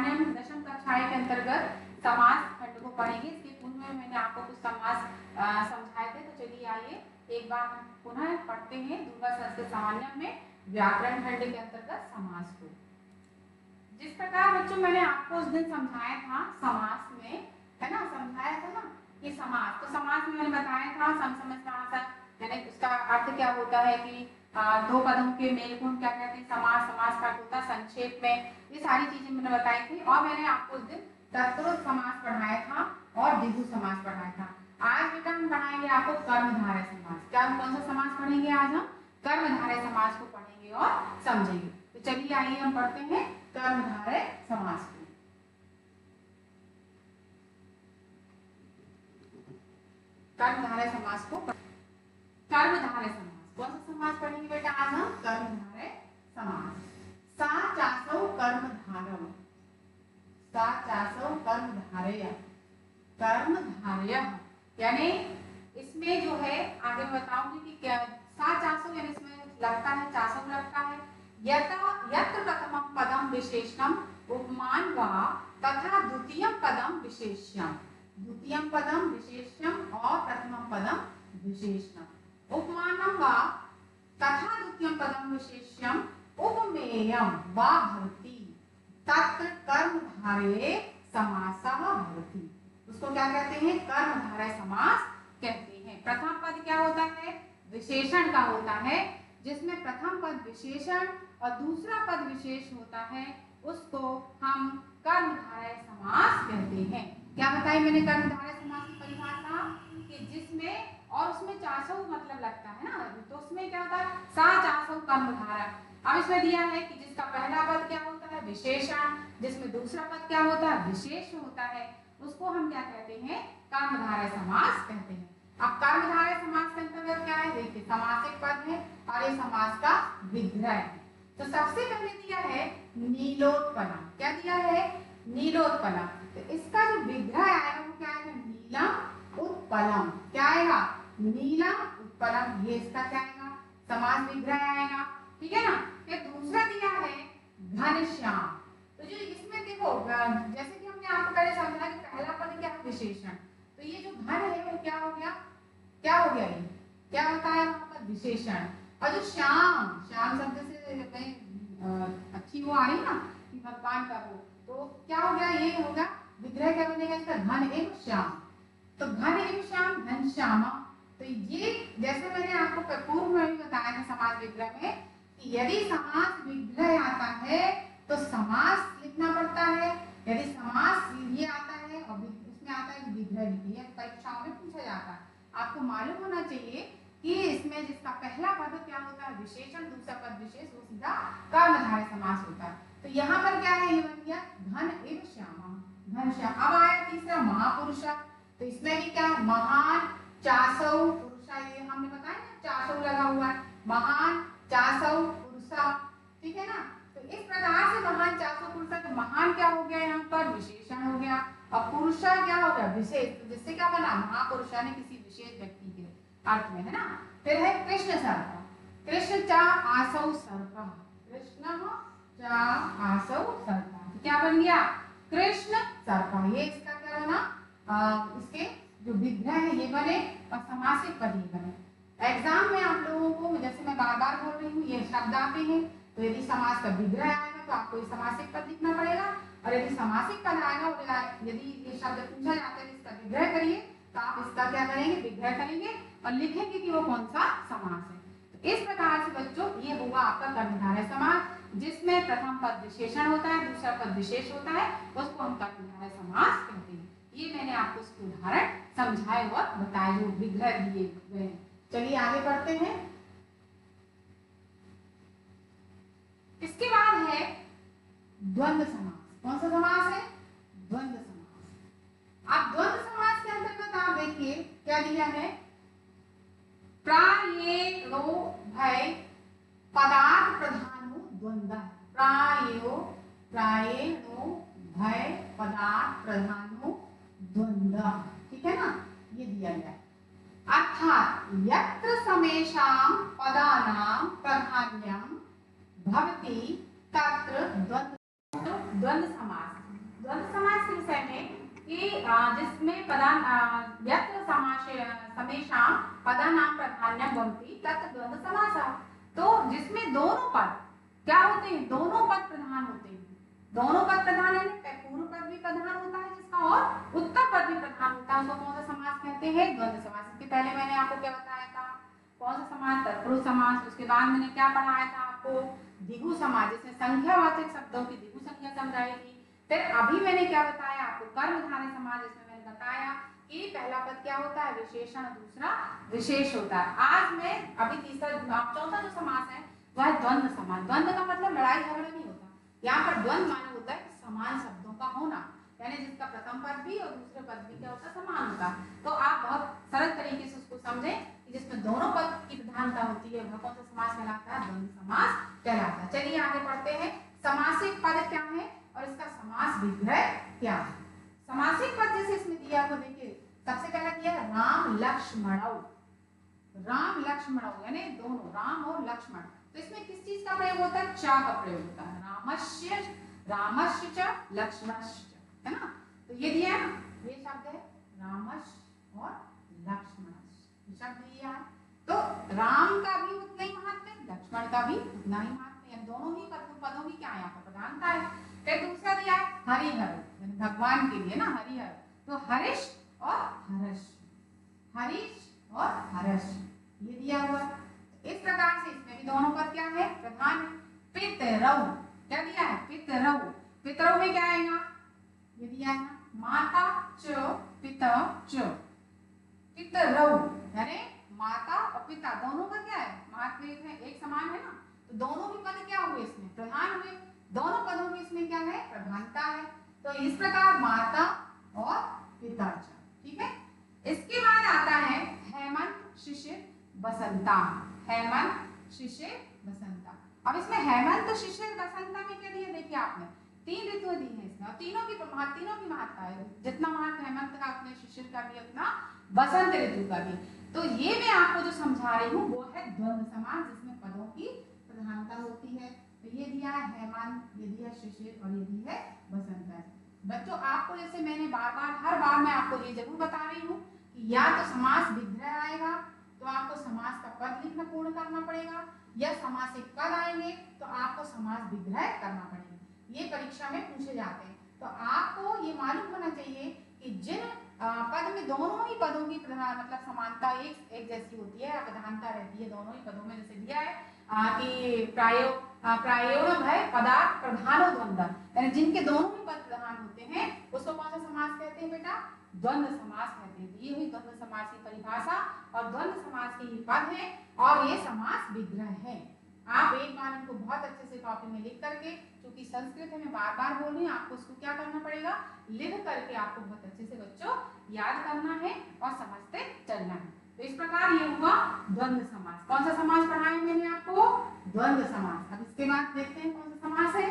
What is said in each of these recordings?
सामान्य दशम कक्षाएं के अंतर्गत समास खंड को पढ़ेंगे। इसके पूर्व में मैंने आपको कुछ समास समझाए थे, तो चलिए आइए एक बार हम पुनः पढ़ते हैं दूरभाष संस्कृत सामान्य में व्याकरण खंड के अंतर्गत समास को। जिस प्रकार बच्चों मैंने आपको उस दिन समझाया था समास में, है ना, समझाया था ना कि समास, तो समास में मैंने बताया था समसमस्तासा, यानी उसका अर्थ क्या होता है कि दो पदों के मेल को हम क्या कहते हैं, समास। समास का अर्थ होता है संक्षेप में। ये सारी चीजें मैंने बताई थी और मैंने आपको उस दिन तत्पुरुष समास पढ़ाया था और द्विगु समास पढ़ाया था। आज बेटा हम पढ़ाएंगे आपको कर्मधारय समास। क्या हम कौन सा समास पढ़ेंगे? आज हम कर्मधारय समास को पढ़ेंगे और समझेंगे। तो चलिए आइए हम पढ़ते हैं कर्मधारय समास को। कर्मधारय समास को कर्मधारय समास कौन सा समास पढ़ेंगे बेटा? आज हम कर्मधारय समास। सा चासौ कर्मधारम, सा चासौ कर्मधारय, कर्मधारय यानी इसमें जो है आगे मैं बताऊंगी कि क्या सा चासौ यानी इसमें लगता है चासौ लगता है। यत्र प्रथमं पदम विशेषणम उपमान वा तथा द्वितीयं पदम विशेष्यम, द्वितीयं पदम विशेष्यम और प्रथमं पदम विशेषणम। उपमानं वा तथा द्वितीयं पदम विशेष्यम उपमेयं वा भवति तत्र कर्मधारये समासः भवति। उसको क्या कहते हैं? कर्मधारय समास कहते हैं। प्रथम पद क्या होता है? विशेषण का होता है, जिसमें प्रथम पद विशेषण और दूसरा पद विशेष होता है, उसको हम कर्मधारय समास कहते हैं। क्या बताई मैंने कर्मधारय समास की परिभाषा? कि जिसमें और उसमें चासौ मतलब लगता है ना, तो उसमें क्या होता है? सा चासौ कर्मधारय। अब इसमें दिया है कि जिसका पहला पद क्या होता है? विशेषण, जिसमें दूसरा पद क्या होता है? विशेष होता है, उसको हम क्या कहते हैं? कर्मधारय समास कहते हैं। अब कर्मधारय समास के अंतर्गत क्या है? देखिए समासिक पद है और ये समास का विग्रह है। तो सबसे पहले दिया है नीलोत्पलम। क्या दिया है? नीलोत्पलम। तो इसका जो विग्रह आएगा वो क्या आएगा? नीलम उत्पलम। क्या आएगा? नीलम उत्पलम। ये इसका क्या आएगा? समास विग्रह आएगा, ठीक है ना। फिर दूसरा दिया है घनश्याम। तो जो इसमें देखो जैसे कि हमने आपको पहले समझा कि पहला पद क्या है? विशेषण। तो ये जो घन है वो क्या हो गया? क्या हो गया? ये क्या होता है? वहां पर विशेषण। और जो श्याम, श्याम शब्द से अच्छी वो आ रही ना कि भगवान का वो, तो क्या हो गया? ये होगा विग्रह क्या बनेगा इसका? घन एवं श्याम। तो घन एवं श्याम घनश्याम। तो ये जैसे मैंने आपको पूर्व में भी बताया था समास विग्रह में कि यदि समास विग्रह आता है तो समास लिखना पड़ता है। यदि समास ये आता है और उसमें आता है विग्रह लिखिए, परीक्षाओं में पूछा जाता है। आपको मालूम होना चाहिए कि इसमें जिसका पहला पद क्या होता है? विशेषण, दूसरा पद विशेष, वो सीधा कर्मधारय समास होता है। तो यहाँ पर क्या है? ये बन गया घन एवं श्यामा, घन श्याम। अब आया तीसरा महापुरुष। तो इसमें भी क्या? महान चासौ पुरुषा, ये हमने बताया ना चासौ लगा हुआ है, महान चासौ पुरुषा, ठीक है ना। तो इस प्रकार से महान चासौ पुरुषा, तो महान क्या हो गया? यहाँ पर विशेषण हो गया और पुरुषा क्या हो गया? विशेष। तो जिससे क्या बना? महापुरुष यानी किसी विशेष व्यक्ति के अर्थ में, है ना। फिर है कृष्ण सर्प। कृष्ण चा आसौ सर्प, कृष्ण चा आसौ सर्प। क्या बन गया? कृष्ण सर्प। ये इसका क्या बना? इसके जो विग्रह है ये बने और समासिक पद ये बने। एग्जाम में आप लोगों को, जैसे मैं बार बार बोल रही हूँ, ये शब्द आते हैं, तो यदि समास का विग्रह आएगा तो आपको समासिक पद लिखना पड़ेगा, और यदि समासिक पद आएगा और यदि ये शब्द पूछा जाता है इसका विग्रह करिए, तो आप इसका क्या करेंगे? विग्रह करेंगे और लिखेंगे कि वो कौन सा समास है। तो इस प्रकार से बच्चों ये हुआ आपका कर्मधारय समास, जिसमें प्रथम पद विशेषण होता है, दूसरा पद विशेष होता है, उसको हम कर्मधारय समास कहते हैं। ये मैंने आपको उसके उदाहरण समझाए और बताए जो विग्रह दिए गए। चलिए आगे बढ़ते हैं। इसके बाद है द्वंद्व समास। कौन सा समास है? द्वंद्व समास। अब द्वंद्व समास के अंतर्गत आप देखिए क्या दिया है? प्रायेणो भय पदार्थ प्रधानो द्वंद्वः। प्रायेणो भय पदार्थ प्रधानो द्वंद्वः, ठीक है ना। ये दिया गया अर्थात यत्र समेषां पदानां प्राधान्यं भवति तत्र द्वंद्व समास। जिसमें पदान यत्र समेषां पदानां प्राधान्यं भवति तत् द्वंद्व समासः। तो जिसमें दोनों पद क्या होते हैं, दोनों पद प्रधान होते हैं। दोनों पद प्रधान है, पूर्व पद भी प्रधान होता है जिसका, और उत्तर पद भी प्रधान होता है, उसको कौन सा समास कहते हैं, द्वंद्व समास। इसके पहले मैंने आपको क्या बताया था, कौन सा समास, तत्पुरुष समास। उसके बाद मैंने क्या पढ़ाया था आपको, द्विगु समास, जिसमें संख्यावाचक शब्दों की द्विगु संख्या समझाई थी। फिर अभी मैंने क्या बताया आपको, कर्मधारय समास, जिसमें मैंने बताया कि पहला पद क्या होता है, विशेषण, दूसरा विशेष होता है। आज मैं अभी चौथा जो समास है वह द्वंद्व समास। द्वंद्व का मतलब लड़ाई झगड़ा नहीं होता, यहाँ पर द्वंद्व माने होता है समान शब्दों का होना, यानी जिसका प्रथम पद भी और दूसरे पद भी क्या होता है, समान होता। तो आप बहुत सरल तरीके से उसको समझें कि जिसमें दोनों पद की प्रधानता होती है वह कौन सा समास कहलाता है, द्वंद्व समास कहलाता है। चलिए आगे पढ़ते हैं, समासिक पद क्या है और इसका समास विग्रह क्या है। समासिक पद जैसे इसमें दिया हुआ, देखिए सबसे पहले दिया है राम लक्ष्मणौ। राम लक्ष्मणौ यानी दोनों राम और लक्ष्मण। तो इसमें किस चीज का प्रयोग होता है, च का प्रयोग होता है, रामस्य, रामस्य च लक्ष्मणस्य, है ना। तो ये दिया है, ये शब्द है रामस्य और लक्ष्मणस्य, ये शब्द दिया है। तो राम का भी उतना ही महत्व है, लक्ष्मण का भी उतना ही महत्व है, दोनों ही पदों की क्या यहाँ पर प्रधानता है। फिर दूसरा दिया है हरिहर, यानी भगवान के लिए ना हरिहर। तो हरिश और हर्ष, हरीश और हर्ष, ये दिया हुआ। इस प्रकार से इसमें भी दोनों पद क्या है, प्रधान है। पितरौ, क्या दिया है, पितरौ। पितरौ में क्या आएगा, ये दिया है ना, माता च पिता च। पितरौ यानी माता और पिता दोनों का क्या है, महत्व एक समान है ना। तो दोनों ही पद क्या हुए, इसमें प्रधान हुए, दोनों पदों में इसमें क्या है, प्रधानता है। तो इस प्रकार माता और पिता च, ठीक है। इसके बाद आता है हेमंत, शिशिर, बसंता। हेमंत, शिशिर, बसंता। अब इसमें हेमंत, शिशिर, बसंता में क्या दिया, देखिए आपने तीन ऋतुएं दी हैं इसमें, और तीनों की महत्ता है, जितना महत्व हेमंत का उतने शिशिर का भी, उतना बसंत ऋतु का भी। तो ये मैं आपको जो समझा रही हूँ वो है द्वंद्व समास, जिसमें पदों की प्रधानता होती है। तो ये दिया है हेमंत, ये दिया शिशिर और ये दी है बसंत। बच्चों आपको जैसे मैंने हर बार मैं आपको ये जरूर बता रही हूँ कि या तो समास विग्रह आएगा तो आपको समास का पद लिखना पूर्ण करना पड़ेगा, या समासिक पद आएंगे तो आपको समास विग्रह करना पड़ेगा। ये परीक्षा में पूछे जाते हैं। तो आपको ये मालूम होना चाहिए कि जिन पद में दोनों ही पदों की मतलब समानता एक जैसी होती है, प्रधानता रहती है दोनों ही पदों में, जैसे दिया है कि प्रायोण है पदार्थ प्रधानो द्वंद्व, यानी जिनके दोनों ही पद प्रधान होते हैं उसको कौन सा समास कहते हैं बेटा, द्वंद्व समास कहते हैं। ये हुई द्वंद्व समास की परिभाषा, और द्वंद्व समास के ये पद है और ये समास विग्रह है। आप एक बार इनको बहुत अच्छे से कॉपी में लिख करके, क्योंकि संस्कृत है मैं बार बार बोल रही हूँ, आपको उसको क्या करना पड़ेगा, लिख करके आपको बहुत अच्छे से बच्चों याद करना है और समझते चलना है। तो इस प्रकार ये हुआ द्वंद्व समास। कौन सा समास पढ़ाया मैंने आपको, द्वंद्व समास। अब इसके बाद देखते हैं कौन सा समास है।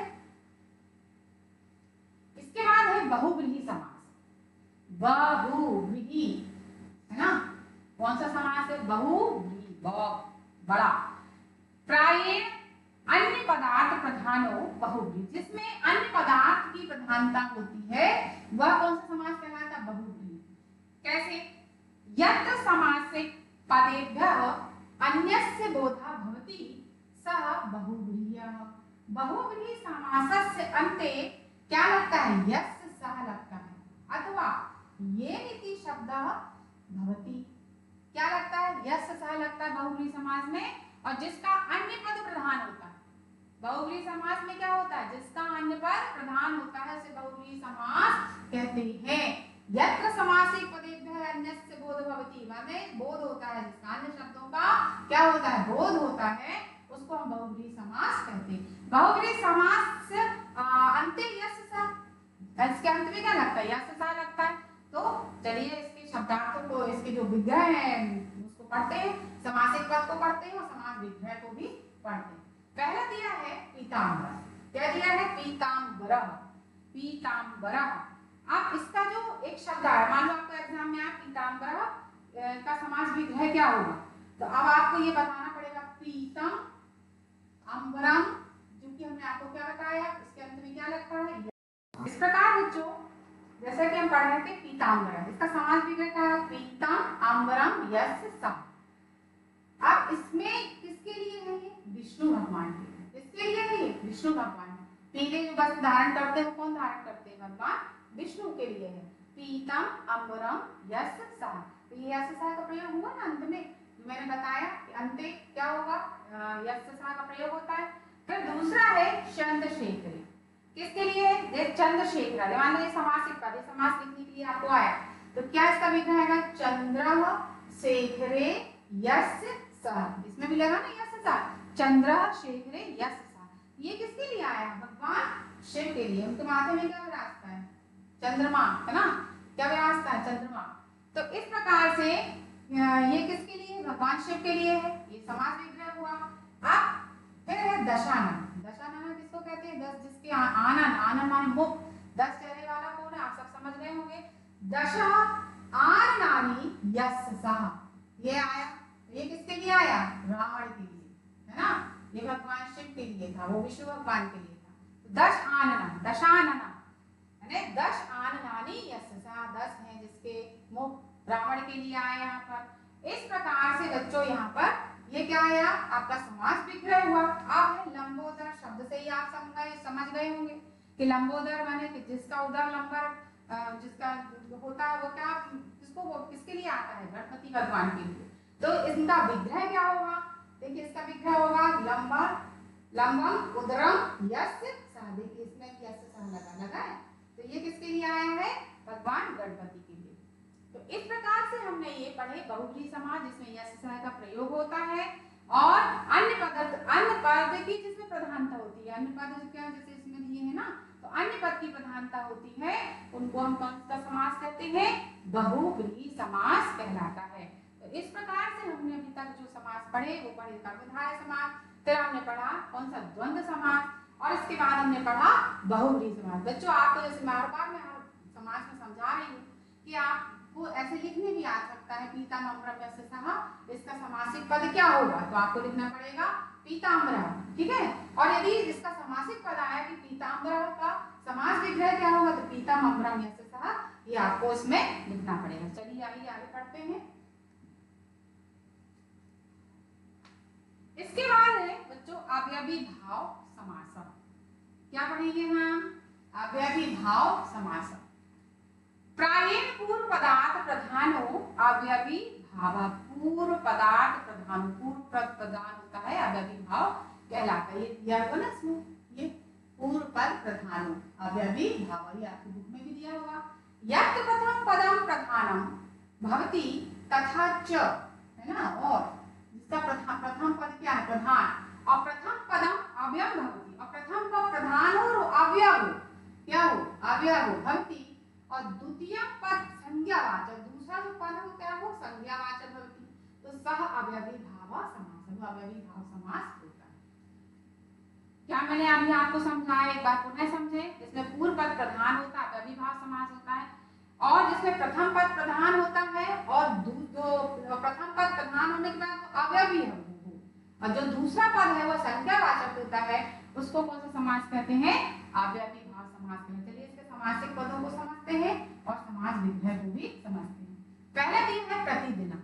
इसके बाद है बहुव्रीहि समास। बहुव्रीहि है ना, कौन सा समास है, बहुव्रीहि, बहुत बड़ा। प्रायेण अन्य पदार्थ प्रधानो बहुव्रीहि, जिसमें अन्य पदार्थ की प्रधानता होती है वह कौन सा समास कहलाता है, बहुव्रीहि। कैसे, यत्र समासिक पदेभ्यः अन्यस्य बोधः भवति सः बहुव्रीहिः। बहुव्रीहि समासस्य अन्ते क्या लगता है, यस्य सः लगता है, अथवा ये नीति शब्दः भवति, क्या लगता है, यस्य सः लगता है बहुव्रीहि समास में, और जिसका अन्य पद प्रधान होता है। बहुव्रीहि समास में क्या होता है, जिसका अन्य पद प्रधान होता है उसे बहुव्रीहि समास कहते हैं। यत्र समासिक पदेभ्यः अन्यस्य बोध भवति, माने बोध होता है, जिसका अन्य शब्दों का क्या होता है, बोध होता है, उसको हम बहुव्रीहि समास कहते हैं। बहुव्रीहि समास से अंते यस्य सः, इसके अंत में क्या लगता है, यस्य सः लगता है। तो चलिए इसके शब्दार्थों को, इसके जो विग्रह है उसको पढ़ते हैं, समासिक पद को पढ़ते हैं और समास विग्रह को भी पढ़ते हैं। पहला दिया है पीताम्बर, क्या दिया है, पीताम्बरः, पीताम्बरः। आप इसका जो एक शब्द है, मान लो आपको एग्जाम में आया पीताम्बरः का समास विग्रह क्या होगा, तो अब आपको ये बताना पड़ेगा पीतम अम्बरम, जो कि हमने आपको क्या बताया, इसके अंत में क्या लगता है। इस प्रकार बच्चों जैसे जैसे कि हम पढ़ रहे थे पीताम्बरम, इसका समास विग्रह क्या है? पीताम्बरम यस्य सः। अब इसमें किसके लिए है ये? विष्णु भगवान के लिए। किसके लिए है ये? विष्णु भगवान। पीले जो वस्त्र धारण करते हैं वो कौन धारण करते हैं? भगवान विष्णु के लिए है। पीतम अम्बरम यस्य सः। तो ये यस्य सः का प्रयोग हुआ ना अंत में, मैंने बताया कि अंते क्या होगा? यस्य सः का प्रयोग होता है। फिर दूसरा है चंद्रशेखर। किसके लिए है? ये चंद्रशेखर। मान लो ये समासिक पद है, समास लिखने के लिए आपको आया, तो क्या इसका विग्रह है? चंद्रशेखरे यस्य सः। इसमें भी लगा ना यस्य सः, चंद्रशेखरे यस्य सः। ये किसके लिए आया? भगवान शिव के लिए। उनके माथे में क्या विराजता है? चंद्रमा, है ना? क्या विराजता है? चंद्रमा। तो इस प्रकार से ये किसके लिए? भगवान शिव के लिए है। ये समास विग्रह हुआ। अब फिर है दशानन। दशानन किसको कहते हैं? 10 जिसके आनन, आनन माने मुख, 10 चेहरे वाला कौन है? आप सब समझ गए होंगे। दश आननानि यस्य सः। ये आया, ये किसके लिए आया? रावण के लिए, है ना? ये भगवान शिव के लिए था, वो विष्णु भगवान के लिए था। तो 10 आनन, दशानन यानी 10 आननानि यस्य सः, 10 हैं जिसके मुख रावण के लिए आए यहाँ पर। इस प्रकार से बच्चों यहाँ पर ये क्या आया? आपका समास विग्रह हुआ। अब है लंबोदर। शब्द से ही आप समझ गए होंगे कि लंबोदर माने कि जिसका उदर लंबा, जिसका होता है वो क्या, किसको, वो किसके लिए आता है? गणपति भगवान के लिए। तो इनका विग्रह क्या होगा? देखिए इसका विग्रह होगा लंबम उदरम यस्य सः। देखिए इसमें यस्य सः लगा है, तो ये किसके लिए आया है? भगवान गणपति के लिए। तो इस प्रकार से हमने ये पढ़े बहुव्रीहि समास जिसमें यस्य सः का प्रयोग होता है, और अन्य पद की जिसमें प्रधानता होती है। अन्य पद क्या, जैसे इसमें दिए है ना, तो अन्य पद की प्रधानता होती है, उनको हम कौन सा समास कहते हैं? बहुव्रीहि समास कहलाता है। तो इस प्रकार से हमने अभी तक जो समास पढ़े वो पढ़े कर्मधारय समास, फिर हमने पढ़ा कौन सा? द्वंद्व समास, और इसके बाद हमने पढ़ा बहुव्रीहि समास। बच्चों आपको जैसे बार-बार मैं समास में समझा रही हूँ कि आपको ऐसे लिखने भी आ सकता है पीताम्बरम यस्य सः, इसका समासिक पद क्या होगा? तो आपको लिखना पड़ेगा पीताम्बरम, ठीक है? और यदि इसका समासिक पद आया कि पीताम्बरम का समास विग्रह क्या होगा? तो पीताम्बरम यस्य सः, ये आपको इसमें लिखना पड़ेगा। चलिए आगे पढ़ते हैं। इसके बाद है बच्चों अवयवी भाव समास। क्या पढ़ेंगे हम? अवयवी भाव समास। प्रायेण पूर्व पदार्थ प्रधानो अवयवी भाव। पूर्व पदार्थ प्रधान, पूर्व पद प्रधान होता है, अवयवी भाव कहलाता है। ये दिया होगा ना इसमें, ये पूर्व पद प्रधानो अवयवी भाव, ये आपकी बुक में भी दिया होगा। यत् प्रथम पदम प्रधानम भवति तथा च, है ना? और जिसका प्रथम पद क्या है? प्रधान। और प्रथम पदम अवयव भवति, और प्रथम पद प्रधान हो और अवयव हो, क्या हो? अवयव हो भवति। और द्वितीय पद संज्ञावाचक, दूसरा जो पद है वो क्या हो? संज्ञावाचक भवति। तो सह अवयवी भाव समास, अवयवी भाव समास होता है। क्या मैंने अभी आपको समझाया? एक बार पुनः समझे। इसमें पूर्व पद प्रधान होता है, अवयवी भाव समास होता है, और जिसमें प्रथम पद प्रधान होता है और प्रथम पद प्रधान होने के बाद अवयवी है वो, और जो दूसरा पद है वो संज्ञावाचक होता है, उसको कौन सा समास कहते हैं? अवयवी भाव समास कहते हैं। चलिए इसके समासिक पदों को समझते हैं और समास विग्रह को भी समझते हैं। पहला दिया है प्रतिदिनम।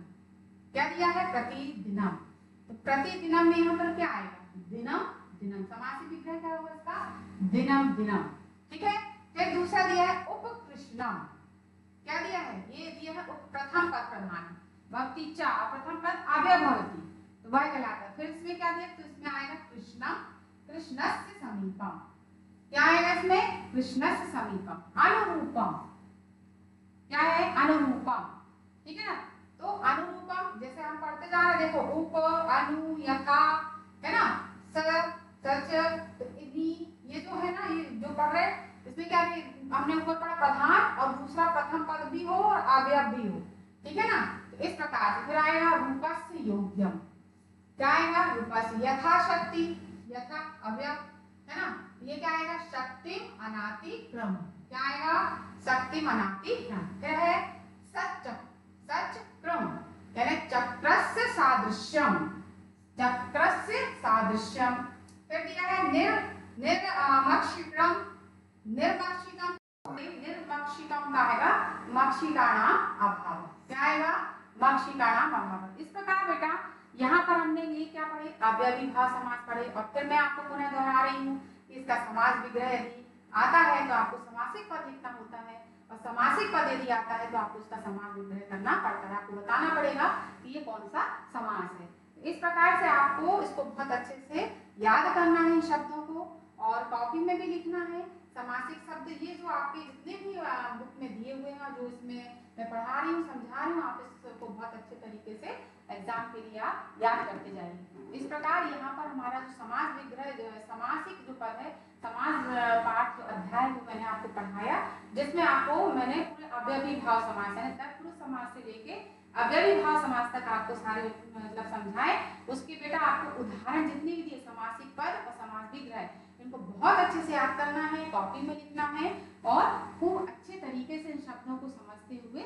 क्या दिया है? प्रतिदिनम। तो प्रतिदिनम में यहाँ पर क्या आएगा? दिनम दिनम। समासिक विग्रह क्या होगा इसका? दिनम दिनम, ठीक है? फिर दूसरा दिया है उपकृष्णम। क्या दिया है? ये दिया है प्रथम पद प्रधान भवति च, प्रथम पद अवयव भवति, तो वह कहलाता है। फिर इसमें क्या दिया? तो इसमें आएगा कृष्णम, कृष्णस्य समीपम। क्या आएगा इसमें? कृष्णस्य समीपम। अनुरूपम, क्या है? अनुरूपम, ठीक है ना? तो अनुरूपम जैसे हम पढ़ते जा रहे हैं, देखो उप, अनु, यथा, है ना? स, सच, इति, ये जो है ना, ये जो पढ़ रहे हैं इसमें क्या है? हमने ऊपर पढ़ा प्रधान और दूसरा प्रथम पद भी हो और अवयव भी हो, ठीक है ना? तो इस प्रकार से फिर आएगा रूपस्य योग्यम। क्या आएगा? रूपस्य यथाशक्ति, यथा अवयव, है ना? ये क्या आएगा? शक्ति अनाति क्रम। क्या आएगा? शक्ति अनाति क्रम। फिर है सच, सच क्रम, यानी चक्रस्य सादृश्यम, चक्रस्य सादृश्यम। फिर दिया है निर्मक्षिकम, निर्मक्षिकम, निर्मक्षिकम का है मक्षिकाणाम अभाव। क्या आएगा? मक्षिकाणाम अभाव। इस प्रकार बेटा यहाँ पर हमने ये क्या पढ़े? अव्ययी भाव समास पढ़े। और फिर मैं आपको पुनः दोहरा रही हूँ, इसका समास विग्रह यदि आता है तो आपको समासिक पद लिखना होता है, और समासिक पद यदि आता है तो आपको उसका समास विग्रह करना पड़ता है। आपको बताना पड़ेगा कि ये कौन सा समास है। इस प्रकार से आपको इसको बहुत अच्छे से याद करना है इन शब्दों को, और कॉपी में भी लिखना है। समासिक शब्द ये जो आपके जितने भी बुक में दिए हुए हैं, जो इसमें मैं पढ़ा रही हूँ, समझा रही हूँ, आप इसको बहुत अच्छे तरीके से एग्जाम के लिए आप याद करते जाइए। इस प्रकार यहाँ पर हमारा जो समास विग्रह जो है, समासिक जो पद है, समास पाठ जो अध्याय जो मैंने आपको पढ़ाया, जिसमें आपको मैंने पूरे अव्ययी भाव समास यानी तत्पुरुष समास से लेके अव्ययी भाव समास तक आपको सारे मतलब समझाए। उसके बेटा आपको उदाहरण जितने भी दिए समासिक पद और समास विग्रह, इनको बहुत अच्छे से याद करना है, कॉपी में लिखना है, और खूब अच्छे तरीके से इन शब्दों को समझते हुए